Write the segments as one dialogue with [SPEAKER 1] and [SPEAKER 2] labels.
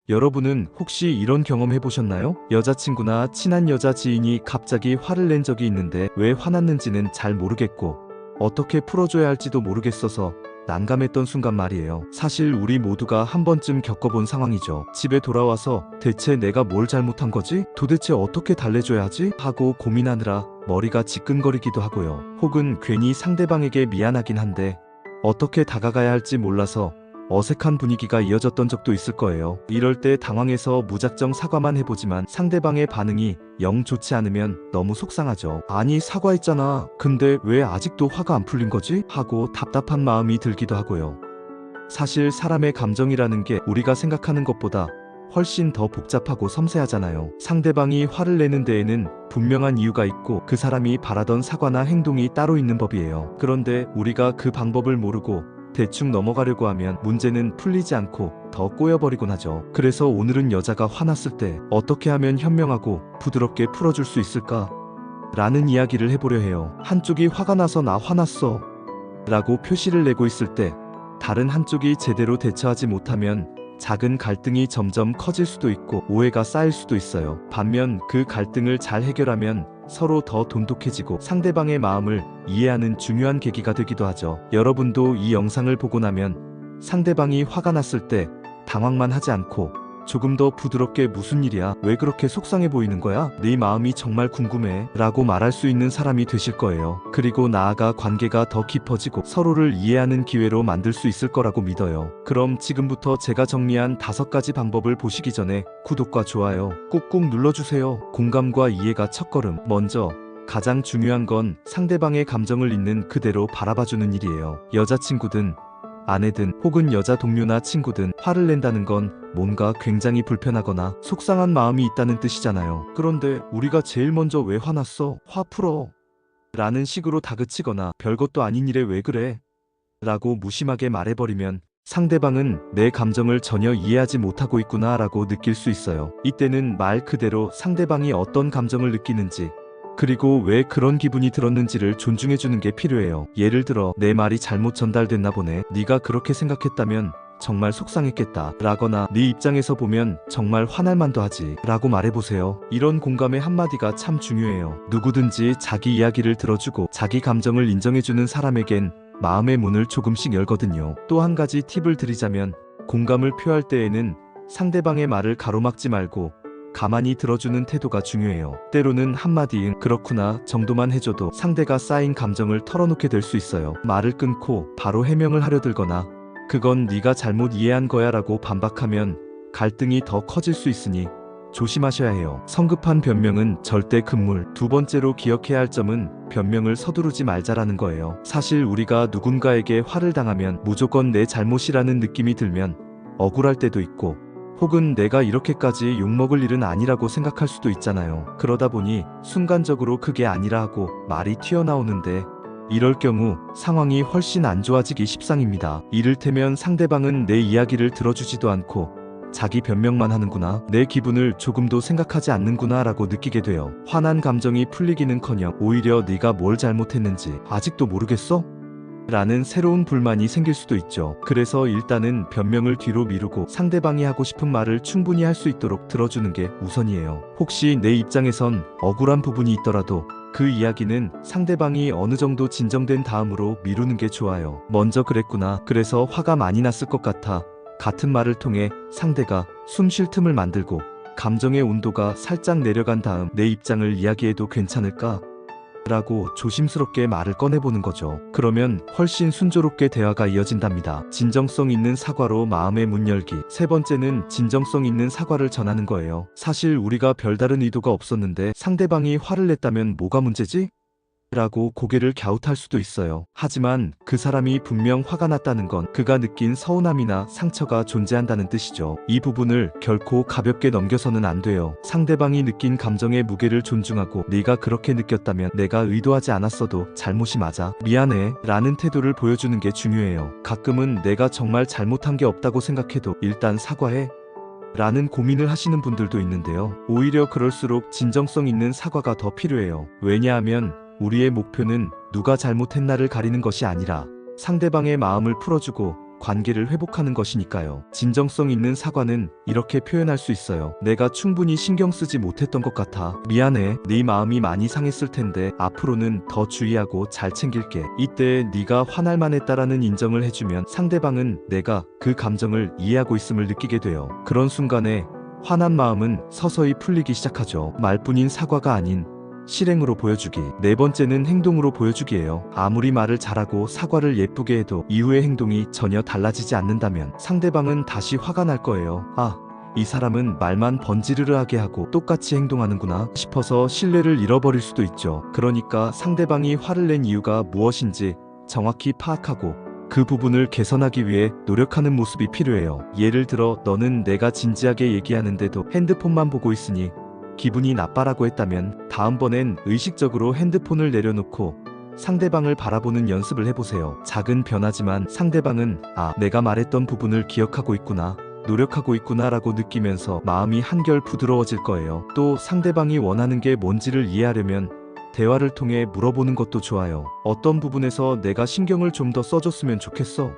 [SPEAKER 1] 여러분은 혹시 이런 경험 해보셨나요? 여자친구나 친한 여자 지인이 갑자기 화를 낸 적이 있는데 왜 화났는지는 잘 모르겠고 어떻게 풀어줘야 할지도 모르겠어서 난감했던 순간 말이에요. 사실 우리 모두가 한 번쯤 겪어본 상황이죠. 집에 돌아와서 대체 내가 뭘 잘못한 거지? 도대체 어떻게 달래줘야 하지? 하고 고민하느라 머리가 지끈거리기도 하고요. 혹은 괜히 상대방에게 미안하긴 한데 어떻게 다가가야 할지 몰라서 어색한 분위기가 이어졌던 적도 있을 거예요. 이럴 때 당황해서 무작정 사과만 해보지만 상대방의 반응이 영 좋지 않으면 너무 속상하죠. 아니 사과했잖아. 근데 왜 아직도 화가 안 풀린 거지? 하고 답답한 마음이 들기도 하고요. 사실 사람의 감정이라는 게 우리가 생각하는 것보다 훨씬 더 복잡하고 섬세하잖아요. 상대방이 화를 내는 데에는 분명한 이유가 있고 그 사람이 바라던 사과나 행동이 따로 있는 법이에요. 그런데 우리가 그 방법을 모르고 대충 넘어가려고 하면 문제는 풀리지 않고 더 꼬여버리곤 하죠. 그래서 오늘은 여자가 화났을 때 어떻게 하면 현명하고 부드럽게 풀어줄 수 있을까? 라는 이야기를 해보려 해요. 한쪽이 화가 나서 나 화났어 라고 표시를 내고 있을 때 다른 한쪽이 제대로 대처하지 못하면 작은 갈등이 점점 커질 수도 있고 오해가 쌓일 수도 있어요. 반면 그 갈등을 잘 해결하면 서로 더 돈독해지고 상대방의 마음을 이해하는 중요한 계기가 되기도 하죠. 여러분도 이 영상을 보고 나면 상대방이 화가 났을 때 당황만 하지 않고 조금 더 부드럽게 무슨 일이야? 왜 그렇게 속상해 보이는 거야? 네 마음이 정말 궁금해 라고 말할 수 있는 사람이 되실 거예요. 그리고 나아가 관계가 더 깊어지고 서로를 이해하는 기회로 만들 수 있을 거라고 믿어요. 그럼 지금부터 제가 정리한 5가지 방법을 보시기 전에 구독과 좋아요 꾹꾹 눌러주세요. 공감과 이해가 첫걸음. 먼저 가장 중요한 건 상대방의 감정을 있는 그대로 바라봐주는 일이에요. 여자친구든 아내든 혹은 여자 동료나 친구든 화를 낸다는 건 뭔가 굉장히 불편하거나 속상한 마음이 있다는 뜻이잖아요. 그런데 우리가 제일 먼저 왜 화났어? 화 풀어 라는 식으로 다그치거나 별것도 아닌 일에 왜 그래? 라고 무심하게 말해버리면 상대방은 내 감정을 전혀 이해하지 못하고 있구나 라고 느낄 수 있어요. 이때는 말 그대로 상대방이 어떤 감정을 느끼는지 그리고 왜 그런 기분이 들었는지를 존중해주는 게 필요해요. 예를 들어 내 말이 잘못 전달됐나 보네. 네가 그렇게 생각했다면 정말 속상했겠다 라거나 네 입장에서 보면 정말 화날 만도 하지 라고 말해보세요. 이런 공감의 한마디가 참 중요해요. 누구든지 자기 이야기를 들어주고 자기 감정을 인정해주는 사람에겐 마음의 문을 조금씩 열거든요. 또 한 가지 팁을 드리자면 공감을 표할 때에는 상대방의 말을 가로막지 말고 가만히 들어주는 태도가 중요해요. 때로는 한마디 응 그렇구나 정도만 해줘도 상대가 쌓인 감정을 털어놓게 될 수 있어요. 말을 끊고 바로 해명을 하려 들거나 그건 네가 잘못 이해한 거야 라고 반박하면 갈등이 더 커질 수 있으니 조심하셔야 해요. 성급한 변명은 절대 금물. 두 번째로 기억해야 할 점은 변명을 서두르지 말자라는 거예요. 사실 우리가 누군가에게 화를 당하면 무조건 내 잘못이라는 느낌이 들면 억울할 때도 있고 혹은 내가 이렇게까지 욕먹을 일은 아니라고 생각할 수도 있잖아요. 그러다 보니 순간적으로 그게 아니라 하고 말이 튀어나오는데 이럴 경우 상황이 훨씬 안 좋아지기 십상입니다. 이를테면 상대방은 내 이야기를 들어주지도 않고 자기 변명만 하는구나, 내 기분을 조금도 생각하지 않는구나 라고 느끼게 돼요. 화난 감정이 풀리기는커녕 오히려 네가 뭘 잘못했는지 아직도 모르겠어? 라는 새로운 불만이 생길 수도 있죠. 그래서 일단은 변명을 뒤로 미루고 상대방이 하고 싶은 말을 충분히 할 수 있도록 들어주는 게 우선이에요. 혹시 내 입장에선 억울한 부분이 있더라도 그 이야기는 상대방이 어느 정도 진정된 다음으로 미루는 게 좋아요. 먼저 그랬구나, 그래서 화가 많이 났을 것 같아 같은 말을 통해 상대가 숨 쉴 틈을 만들고 감정의 온도가 살짝 내려간 다음 내 입장을 이야기해도 괜찮을까? 라고 조심스럽게 말을 꺼내보는 거죠. 그러면 훨씬 순조롭게 대화가 이어진답니다. 진정성 있는 사과로 마음의 문 열기. 세 번째는 진정성 있는 사과를 전하는 거예요. 사실 우리가 별다른 의도가 없었는데 상대방이 화를 냈다면 뭐가 문제지? 라고 고개를 갸웃할 수도 있어요. 하지만 그 사람이 분명 화가 났다는 건 그가 느낀 서운함이나 상처가 존재한다는 뜻이죠. 이 부분을 결코 가볍게 넘겨서는 안 돼요. 상대방이 느낀 감정의 무게를 존중하고 네가 그렇게 느꼈다면 내가 의도하지 않았어도 잘못이 맞아, 미안해 라는 태도를 보여주는 게 중요해요. 가끔은 내가 정말 잘못한 게 없다고 생각해도 일단 사과해 라는 고민을 하시는 분들도 있는데요. 오히려 그럴수록 진정성 있는 사과가 더 필요해요. 왜냐하면 우리의 목표는 누가 잘못했나를 가리는 것이 아니라 상대방의 마음을 풀어주고 관계를 회복하는 것이니까요. 진정성 있는 사과는 이렇게 표현할 수 있어요. 내가 충분히 신경 쓰지 못했던 것 같아. 미안해. 네 마음이 많이 상했을 텐데 앞으로는 더 주의하고 잘 챙길게. 이때 네가 화날 만했다라는 인정을 해주면 상대방은 내가 그 감정을 이해하고 있음을 느끼게 돼요. 그런 순간에 화난 마음은 서서히 풀리기 시작하죠. 말뿐인 사과가 아닌 실행으로 보여주기. 네 번째는 행동으로 보여주기예요. 아무리 말을 잘하고 사과를 예쁘게 해도 이후의 행동이 전혀 달라지지 않는다면 상대방은 다시 화가 날 거예요. 아, 이 사람은 말만 번지르르하게 하고 똑같이 행동하는구나 싶어서 신뢰를 잃어버릴 수도 있죠. 그러니까 상대방이 화를 낸 이유가 무엇인지 정확히 파악하고 그 부분을 개선하기 위해 노력하는 모습이 필요해요. 예를 들어 너는 내가 진지하게 얘기하는데도 핸드폰만 보고 있으니 기분이 나빠라고 했다면 다음번엔 의식적으로 핸드폰을 내려놓고 상대방을 바라보는 연습을 해보세요. 작은 변화지만 상대방은 아, 내가 말했던 부분을 기억하고 있구나, 노력하고 있구나 라고 느끼면서 마음이 한결 부드러워질 거예요. 또 상대방이 원하는 게 뭔지를 이해하려면 대화를 통해 물어보는 것도 좋아요. 어떤 부분에서 내가 신경을 좀 더 써줬으면 좋겠어?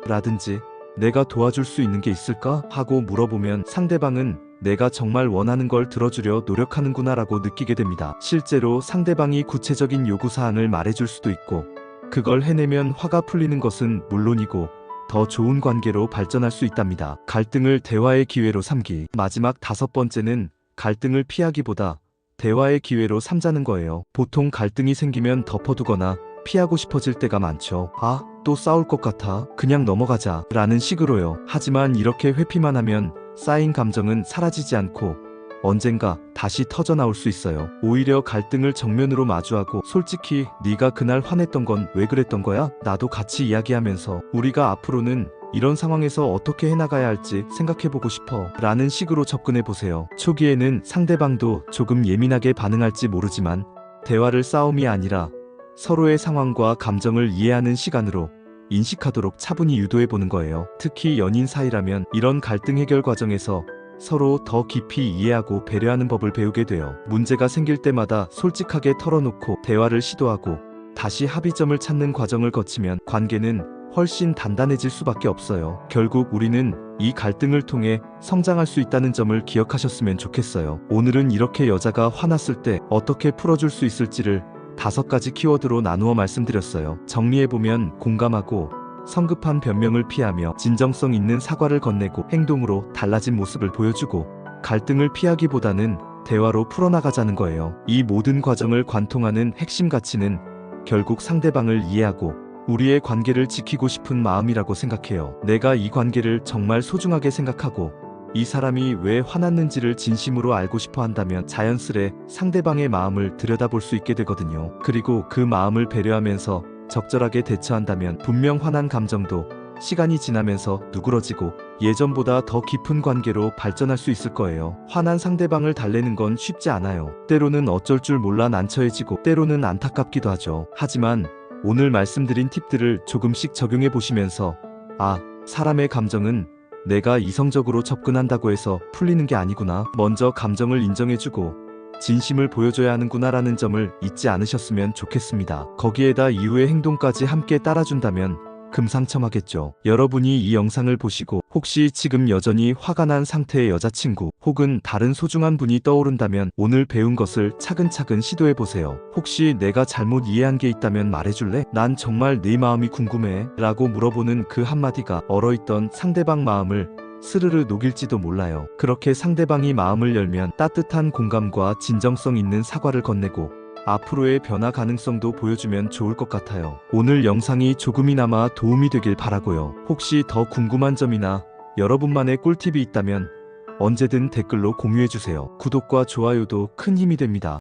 [SPEAKER 1] 라든지 내가 도와줄 수 있는 게 있을까? 하고 물어보면 상대방은 내가 정말 원하는 걸 들어주려 노력하는구나 라고 느끼게 됩니다. 실제로 상대방이 구체적인 요구사항을 말해줄 수도 있고 그걸 해내면 화가 풀리는 것은 물론이고 더 좋은 관계로 발전할 수 있답니다. 갈등을 대화의 기회로 삼기. 마지막 5번째는 갈등을 피하기보다 대화의 기회로 삼자는 거예요. 보통 갈등이 생기면 덮어두거나 피하고 싶어질 때가 많죠. 아, 또 싸울 것 같아. 그냥 넘어가자. 라는 식으로요. 하지만 이렇게 회피만 하면 쌓인 감정은 사라지지 않고 언젠가 다시 터져나올 수 있어요. 오히려 갈등을 정면으로 마주하고 솔직히 네가 그날 화냈던 건 왜 그랬던 거야? 나도 같이 이야기하면서 우리가 앞으로는 이런 상황에서 어떻게 해나가야 할지 생각해보고 싶어 라는 식으로 접근해보세요. 초기에는 상대방도 조금 예민하게 반응할지 모르지만 대화를 싸움이 아니라 서로의 상황과 감정을 이해하는 시간으로 인식하도록 차분히 유도해보는 거예요. 특히 연인 사이라면 이런 갈등 해결 과정에서 서로 더 깊이 이해하고 배려하는 법을 배우게 돼요. 문제가 생길 때마다 솔직하게 털어놓고 대화를 시도하고 다시 합의점을 찾는 과정을 거치면 관계는 훨씬 단단해질 수밖에 없어요. 결국 우리는 이 갈등을 통해 성장할 수 있다는 점을 기억하셨으면 좋겠어요. 오늘은 이렇게 여자가 화났을 때 어떻게 풀어줄 수 있을지를 5가지 키워드로 나누어 말씀드렸어요. 정리해보면 공감하고 성급한 변명을 피하며 진정성 있는 사과를 건네고 행동으로 달라진 모습을 보여주고 갈등을 피하기보다는 대화로 풀어나가자는 거예요. 이 모든 과정을 관통하는 핵심 가치는 결국 상대방을 이해하고 우리의 관계를 지키고 싶은 마음이라고 생각해요. 내가 이 관계를 정말 소중하게 생각하고 이 사람이 왜 화났는지를 진심으로 알고 싶어 한다면 자연스레 상대방의 마음을 들여다볼 수 있게 되거든요. 그리고 그 마음을 배려하면서 적절하게 대처한다면 분명 화난 감정도 시간이 지나면서 누그러지고 예전보다 더 깊은 관계로 발전할 수 있을 거예요. 화난 상대방을 달래는 건 쉽지 않아요. 때로는 어쩔 줄 몰라 난처해지고 때로는 안타깝기도 하죠. 하지만 오늘 말씀드린 팁들을 조금씩 적용해 보시면서 아, 사람의 감정은 내가 이성적으로 접근한다고 해서 풀리는 게 아니구나. 먼저 감정을 인정해주고 진심을 보여줘야 하는구나 라는 점을 잊지 않으셨으면 좋겠습니다. 거기에다 이후의 행동까지 함께 따라준다면 금상첨화겠죠. 여러분이 이 영상을 보시고 혹시 지금 여전히 화가 난 상태의 여자친구 혹은 다른 소중한 분이 떠오른다면 오늘 배운 것을 차근차근 시도해보세요. 혹시 내가 잘못 이해한 게 있다면 말해줄래? 난 정말 네 마음이 궁금해 라고 물어보는 그 한마디가 얼어있던 상대방 마음을 스르르 녹일지도 몰라요. 그렇게 상대방이 마음을 열면 따뜻한 공감과 진정성 있는 사과를 건네고 앞으로의 변화 가능성도 보여주면 좋을 것 같아요. 오늘 영상이 조금이나마 도움이 되길 바라고요. 혹시 더 궁금한 점이나 여러분만의 꿀팁이 있다면 언제든 댓글로 공유해주세요. 구독과 좋아요도 큰 힘이 됩니다.